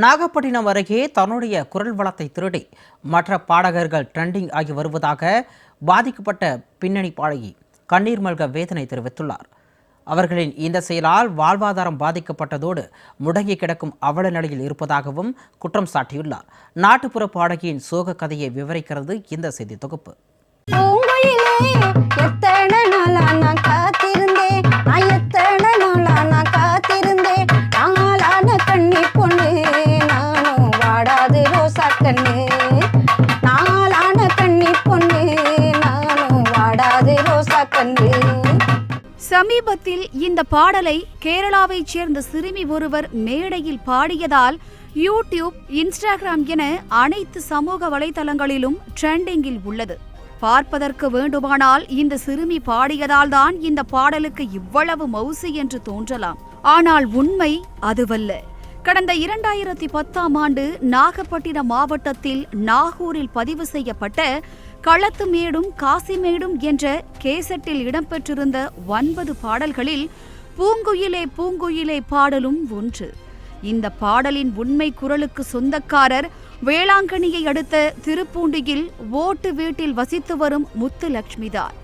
நாகப்பட்டினம் அருகே தன்னுடைய குரல் வளத்தை திருடி மற்ற பாடகர்கள் ட்ரெண்டிங் ஆகி வருவதாக பாதிக்கப்பட்ட பின்னணி பாடகி கண்ணீர் மல்க வேதனை தெரிவித்துள்ளார். அவர்களின் இந்த செயலால் வாழ்வாதாரம் பாதிக்கப்பட்டதோடு முடங்கி கிடக்கும் அவல நிலையில் இருப்பதாகவும் குற்றம் சாட்டியுள்ளார். நாட்டுப்புற பாடகியின் சோக கதையை விவரிக்கிறது இந்த செய்தி தொகுப்பு. சமீபத்தில் இந்த பாடலை கேரளாவைச் சேர்ந்த சிறுமி ஒருவர் மேடையில் பாடியதால் யூடியூப், இன்ஸ்டாகிராம் என அனைத்து சமூக வலைதளங்களிலும் ட்ரெண்டிங்கில் உள்ளது. பார்ப்பதற்கு வேண்டுமானால் இந்த சிறுமி பாடியதால் தான் இந்த பாடலுக்கு இவ்வளவு மவுசு என்று தோன்றலாம். ஆனால் உண்மை அதுவல்ல. கடந்த 2010ஆம் ஆண்டு நாகப்பட்டினம் மாவட்டத்தில் நாகூரில் பதிவு செய்யப்பட்ட களத்துமேடும் காசிமேடும் என்ற கேசட்டில் இடம்பெற்றிருந்த 9 பாடல்களில் பூங்குயிலே பூங்குயிலே பாடலும் ஒன்று. இந்த பாடலின் உண்மை குரலுக்கு சொந்தக்காரர் வேளாங்கண்ணியை அடுத்த திருப்பூண்டியில் ஓட்டு வீட்டில் வசித்து வரும் முத்துலட்சுமிதான்.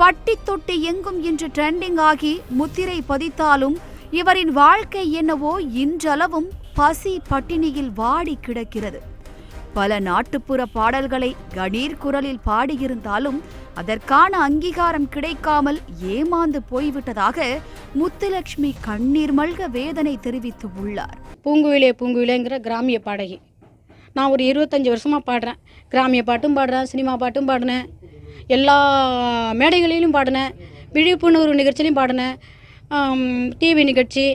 பட்டி தொட்டி எங்கும் இன்று ட்ரெண்டிங் ஆகி முத்திரை பதித்தாலும் இவரின் வாழ்க்கை என்னவோ இன்றளவும் பசி பட்டினியில் வாடி கிடக்கிறது. பல நாட்டுப்புற பாடல்களை கணீர் குரலில் பாடியிருந்தாலும் அதற்கான அங்கீகாரம் கிடைக்காமல் ஏமாந்து போய்விட்டதாக முத்துலட்சுமி கண்ணீர் மல்க வேதனை தெரிவித்து உள்ளார். பூங்குயிலே பூங்குயிலேங்கிற கிராமிய பாடகி. நான் ஒரு 25 வருஷமாக பாடுறேன். கிராமிய பாட்டும் பாடுறேன், சினிமா பாட்டும் பாடினேன், எல்லா மேடைகளிலும் பாடினேன், விழிப்புணர்வு நிகழ்ச்சியிலையும் பாடினேன், டிவி நிகழ்ச்சி,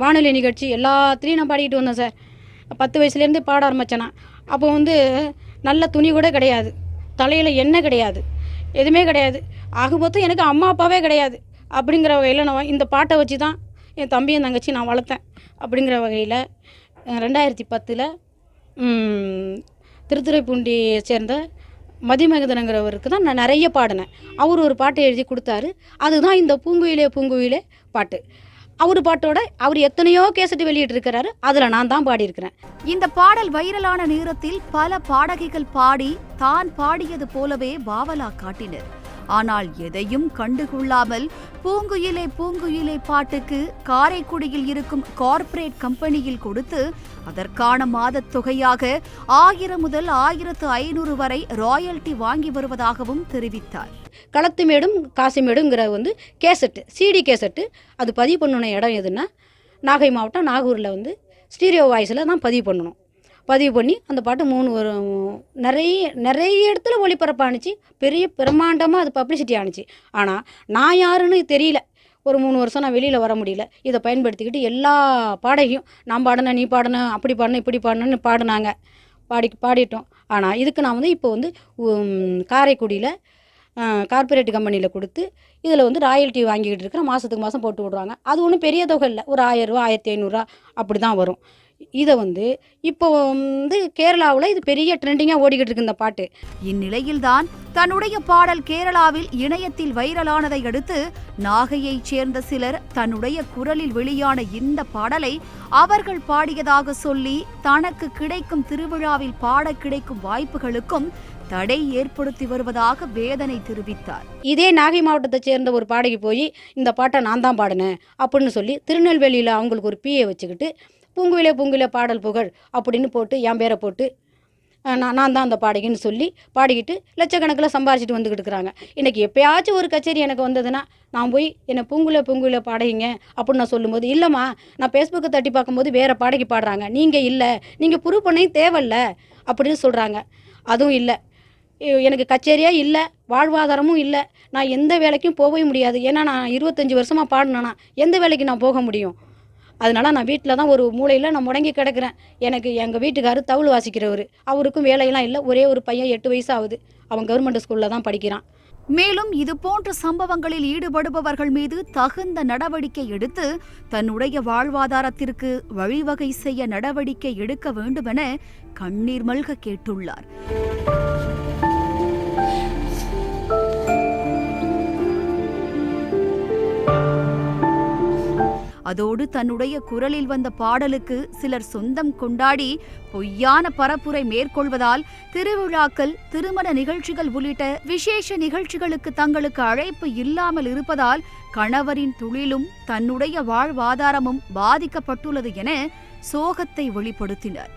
வானொலி நிகழ்ச்சி எல்லாத்துலேயும் நான் பாடிக்கிட்டு வந்தேன் சார். 10 வயசுலேருந்து பாட ஆரம்பித்தேன். நான் அப்போ நல்ல துணி கூட கிடையாது, தலையில் எண்ணெய் கிடையாது, எதுவுமே கிடையாது. ஆகும்போது எனக்கு அம்மா அப்பாவே கிடையாது. அப்படிங்கிற வகையில் நான் இந்த பாட்டை வச்சு தான் என் தம்பியும் தங்கச்சி நான் வளர்த்தேன். அப்படிங்கிற வகையில் 2010 திருத்துறைப்பூண்டியை சேர்ந்த மதிமகதனங்கிறவருக்கு தான் நான் நிறைய பாடினேன். அவர் ஒரு பாட்டை எழுதி கொடுத்தாரு. அதுதான் இந்த பூங்குயிலே பூங்குயிலே பாட்டு. அவர் பாட்டோட அவர் எத்தனையோ கேசட்டு வெளியிட்டிருக்கிறாரு. அதில் நான் தான் பாடியிருக்கிறேன். இந்த பாடல் வைரலான நேரத்தில் பல பாடகிகள் பாடி தான் பாடியது போலவே பாவலா காட்டினர். ஆனால் எதையும் கண்டுகொள்ளாமல் பூங்குயிலே பூங்குயிலே பாட்டுக்கு காரைக்குடியில் இருக்கும் கார்ப்பரேட் கம்பெனியில் கொடுத்து அதற்கான மாதத் தொகையாக 1000 முதல் 1500 வரை ராயல்டி வாங்கி வருவதாகவும் தெரிவித்தார். களத்துமேடும் காசிமேடுங்கிற கேசட்டு, சிடி கேசட்டு, அது பதிவு பண்ணணும் இடம் எதுன்னா நாகை மாவட்டம் நாகூரில் ஸ்டீரியோ வாய்ஸில் தான் பதிவு பண்ணணும். பதிவு பண்ணி அந்த பாட்டு 3 நிறைய இடத்துல ஒளிபரப்பானுச்சு. பெரிய பிரம்மாண்டமாக அது பப்ளிசிட்டி ஆணுச்சு. ஆனால் நான் யாருன்னு தெரியல. ஒரு 3 வருஷம் நான் வெளியில் வர முடியல. இதை பயன்படுத்திக்கிட்டு எல்லா பாடகையும் நான் பாடினேன், நீ பாடின, அப்படி பாடின, இப்படி பாடினேன்னு பாடினாங்க. பாடிட்டோம். ஆனால் இதுக்கு நான் இப்போ காரைக்குடியில் கார்ப்பரேட் கம்பெனியில் கொடுத்து இதில் ராயல்ட்டி வாங்கிக்கிட்டு இருக்கிறேன். மாதத்துக்கு மாதம் போட்டு விடுறாங்க. அது ஒன்றும் பெரிய தொகை இல்லை, ஒரு 1000 ரூபா 1500 அப்படி தான் வரும். இதை இப்போ கேரளாவில் இது பெரிய ட்ரெண்டிங்காக ஓடிக்கிட்டு இருக்கு இந்த பாட்டு. இந்நிலையில்தான் தன்னுடைய பாடல் கேரளாவில் இணையத்தில் வைரலானதை அடுத்து நாகையைச் சேர்ந்த சிலர் தன்னுடைய குரலில் வெளியான இந்த பாடலை அவர்கள் பாடியதாக சொல்லி தனக்கு கிடைக்கும் திருவிழாவில் பாட கிடைக்கும் வாய்ப்புகளுக்கும் தடை ஏற்படுத்தி வருவதாக வேதனை தெரிவித்தார். இதே நாகை மாவட்டத்தை சேர்ந்த ஒரு பாடகி போய் இந்த பாட்டை நான் தான் பாடினேன் அப்படின்னு சொல்லி திருநெல்வேலியில் அவங்களுக்கு ஒரு பிஏ வச்சுக்கிட்டு பூங்குயிலே பூங்குயிலே பாடல் புகழ் அப்படின்னு போட்டு என் பேரை போட்டு நான் தான் அந்த பாடகின்னு சொல்லி பாடிக்கிட்டு லட்சக்கணக்கில் சம்பாரிச்சிட்டு வந்துக்கிட்டு இருக்கிறாங்க. இன்றைக்கி எப்போயாச்சும் ஒரு கச்சேரி எனக்கு வந்ததுன்னா நான் போய் என்னை பூங்குயிலே பூங்குயிலே பாடகிங்க அப்படின்னு நான் சொல்லும்போது, இல்லைம்மா நான் ஃபேஸ்புக்கை தட்டி பார்க்கும்போது வேறு பாடகி பாடுறாங்க, நீங்கள் இல்லை, நீங்கள் ப்ரூவ் பண்ணையும் தேவையில்லை அப்படின்னு சொல்கிறாங்க. அதுவும் இல்லை, எனக்கு கச்சேரியாக இல்லை, வாழ்வாதாரமும் இல்லை, நான் எந்த வேலைக்கும் போகவே முடியாது. ஏன்னா நான் 25 வருஷமாக பாடினேன்னா எந்த வேலைக்கு நான் போக முடியும்? அதனால் நான் வீட்டில் தான் ஒரு மூலையில் நான் முடங்கி கிடக்கிறேன். எனக்கு எங்கள் வீட்டுக்காரர் தவுள் வாசிக்கிறவர், அவருக்கும் வேலையெல்லாம் இல்லை. ஒரே ஒரு பையன் 8 வயசு ஆகுது. அவன் கவர்மெண்ட் ஸ்கூலில் தான் படிக்கிறான். மேலும் இதுபோன்ற சம்பவங்களில் ஈடுபடுபவர்கள் மீது தகுந்த நடவடிக்கை எடுத்து தன்னுடைய வாழ்வாதாரத்திற்கு வழிவகை செய்ய நடவடிக்கை எடுக்க வேண்டுமென கண்ணீர் மல்க கேட்டுள்ளார். அதோடு தன்னுடைய குரலில் வந்த பாடலுக்கு சிலர் சொந்தம் கொண்டாடி பொய்யான பரப்புரை மேற்கொள்வதால் திருவிழாக்கள், திருமண நிகழ்ச்சிகள் உள்ளிட்ட விசேஷ நிகழ்ச்சிகளுக்கு தங்களுக்கு அழைப்பு இல்லாமல் இருப்பதால் கணவரின் தொழிலும் தன்னுடைய வாழ்வாதாரமும் பாதிக்கப்பட்டுள்ளது என சோகத்தை வெளிப்படுத்தினர்.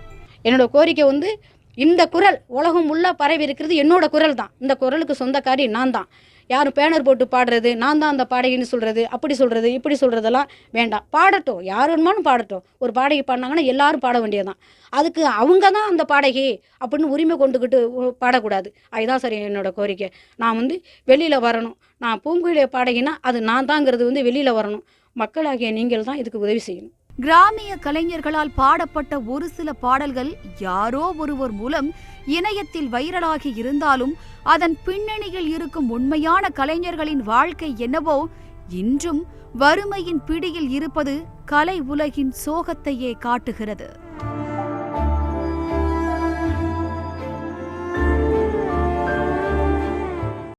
என்னோட கோரிக்கை வந்து இந்த குரல் உலகம் உள்ள பரவி இருக்கிறது என்னோட குரல் தான். இந்த குரலுக்கு சொந்தக்காரி நான் தான். யாரும் பேனர் போட்டு பாடுறது, நான் தான் அந்த பாடகின்னு சொல்கிறது, அப்படி சொல்கிறது, இப்படி சொல்கிறதெல்லாம் வேண்டாம். பாடட்டும், யார் வேணுமானு பாடட்டும். ஒரு பாடகி பாடினாங்கன்னா எல்லாரும் பாட வேண்டியதுதான். அதுக்கு அவங்க தான் அந்த பாடகி அப்படின்னு உரிமை கொண்டுக்கிட்டு பாடக்கூடாது. அதுதான் சரி என்னோட கோரிக்கை. நான் வந்து வெளியில் வரணும். நான் பூங்குயிலே பாடகினா அது நான் தாங்கிறது வந்து வெளியில் வரணும். மக்களாகிய நீங்கள் தான் இதுக்கு உதவி செய்யணும். கிராமிய கலைஞர்களால் பாடப்பட்ட ஒரு சில பாடல்கள் யாரோ ஒருவர் மூலம் இணையத்தில் வைரலாகி இருந்தாலும் அதன் பின்னணியில் இருக்கும் உண்மையான கலைஞர்களின் வாழ்க்கை என்னவோ இன்றும் வறுமையின் பிடியில் இருப்பது கலை உலகின் சோகத்தையே காட்டுகிறது.